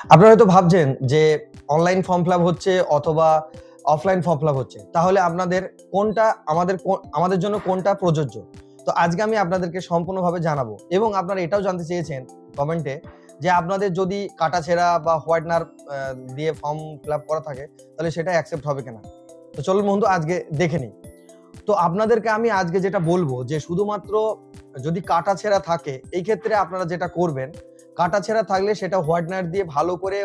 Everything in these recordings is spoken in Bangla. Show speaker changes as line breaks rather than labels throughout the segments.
আপনারা হয়তো ভাবছেন যে অনলাইন ফর্ম ফিল আপ হচ্ছে অথবা অফলাইন ফর্ম ফিল আপ হচ্ছে, তাহলে আপনাদের কোনটা আমাদের জন্য কোনটা প্রযোজ্য। তো আজকে আমি আপনাদেরকে সম্পূর্ণভাবে জানাবো এবং আপনারা এটাও জানতে চেয়েছেন কমেন্টে যে আপনাদের যদি কাটাছেঁড়া বা হোয়াইটনার দিয়ে ফর্ম ফিল আপ করা থাকে তাহলে সেটা অ্যাকসেপ্ট হবে কিনা। তো চলুন বন্ধু আজকে দেখে নিই। তো আপনাদেরকে আমি আজকে যেটা বলবো যে শুধুমাত্র যদি কাটাছেঁড়া থাকে এই ক্ষেত্রে আপনারা যেটা করবেন, কাটাছেঁড়া থাকলে সেটা হোয়াইটনার দিয়ে ভালো করে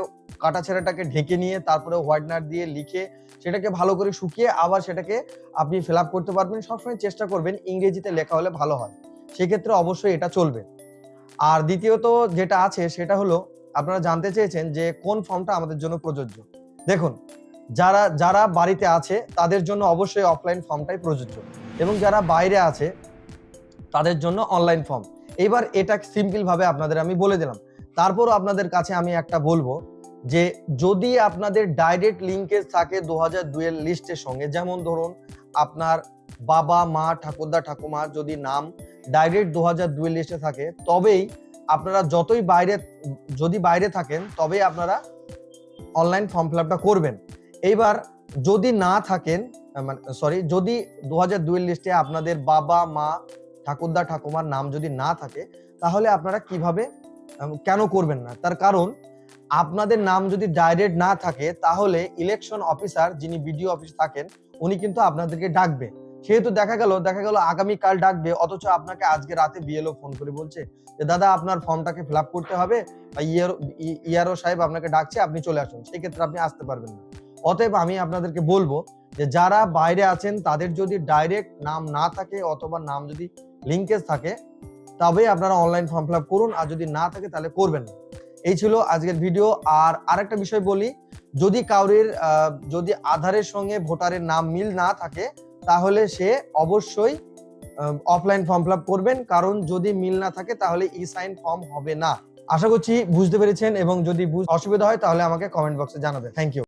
কাটাছেঁড়াটাকে ঢেকে নিয়ে তারপরে হোয়াইটনার দিয়ে লিখে সেটাকে ভালো করে শুকিয়ে আবার সেটাকে আপনি ফিল আপ করতে পারবেন। সবসময় চেষ্টা করবেন ইংরেজিতে লেখা হলে ভালো হয়, সেক্ষেত্রে অবশ্যই এটা চলবে। আর দ্বিতীয়ত যেটা আছে সেটা হলো আপনারা জানতে চেয়েছেন যে কোন ফর্মটা আমাদের জন্য প্রযোজ্য। দেখুন, যারা যারা বাড়িতে আছে তাদের জন্য অবশ্যই অফলাইন ফর্মটাই প্রযোজ্য এবং যারা বাইরে আছে তাদের জন্য অনলাইন ফর্ম। এবার এটা সিম্পল ভাবে আপনাদের আমি বলে দিলাম। তারপরও আপনাদের কাছে আমি একটা বলবো যে যদি আপনাদের ডাইরেক্ট লিঙ্কেজ থাকে 2002 এর লিস্টের সঙ্গে, যেমন ধরুন আপনার বাবা মা ঠাকুরদা ঠাকুমা যদি নাম ডাইরেক্ট 2002 এর লিস্টে থাকে, তবেই আপনারা যতই যদি বাইরে থাকেন তবেই আপনারা অনলাইন ফর্ম ফিল আপটা করবেন। এইবার যদি না থাকেন, যদি 2002 এর লিস্টে আপনাদের বাবা মা ঠাকুরদা ঠাকুমার নাম যদি না থাকে, তাহলে আপনারা কিভাবে কেন করবেন না? তার কারণ আপনাদের নাম যদি ডাইরেক্ট না থাকে তাহলে ইলেকশন অফিসার যিনি বিডিও অফিস থাকেন উনি কিন্তু আপনাদেরকে ডাকবে। সেহেতু দেখা গেল আগামীকাল ডাকবে, অথচ আপনাকে আজকে রাতে বিএলও ফোন করে বলছে যে দাদা আপনার ফর্মটাকে ফিল আপ করতে হবে, ইয়ারও সাহেব আপনাকে ডাকছে, আপনি চলে আসুন। সেই ক্ষেত্রে আপনি আসতে পারবেন না। অতএব আমি আপনাদেরকে বলবো যে যারা বাইরে আছেন তাদের যদি ডাইরেক্ট নাম না থাকে অথবা নাম যদি লিঙ্কেজ থাকে তবে আপনারা অনলাইন ফর্ম ফিল আপ করুন, আর যদি না থাকে তাহলে করবেন না। এই ছিল আজকের ভিডিও। আর আরেকটা বিষয় বলি, যদি কাউরির যদি আধারের সঙ্গে ভোটারের নাম মিল না থাকে তাহলে সে অবশ্যই অফলাইন ফর্ম ফিল আপ করবেন, কারণ যদি মিল না থাকে তাহলে ই সাইন ফর্ম হবে না। আশা করছি বুঝতে পেরেছেন এবং যদি অসুবিধা হয় তাহলে আমাকে কমেন্ট বক্সে জানাবেন। Thank you.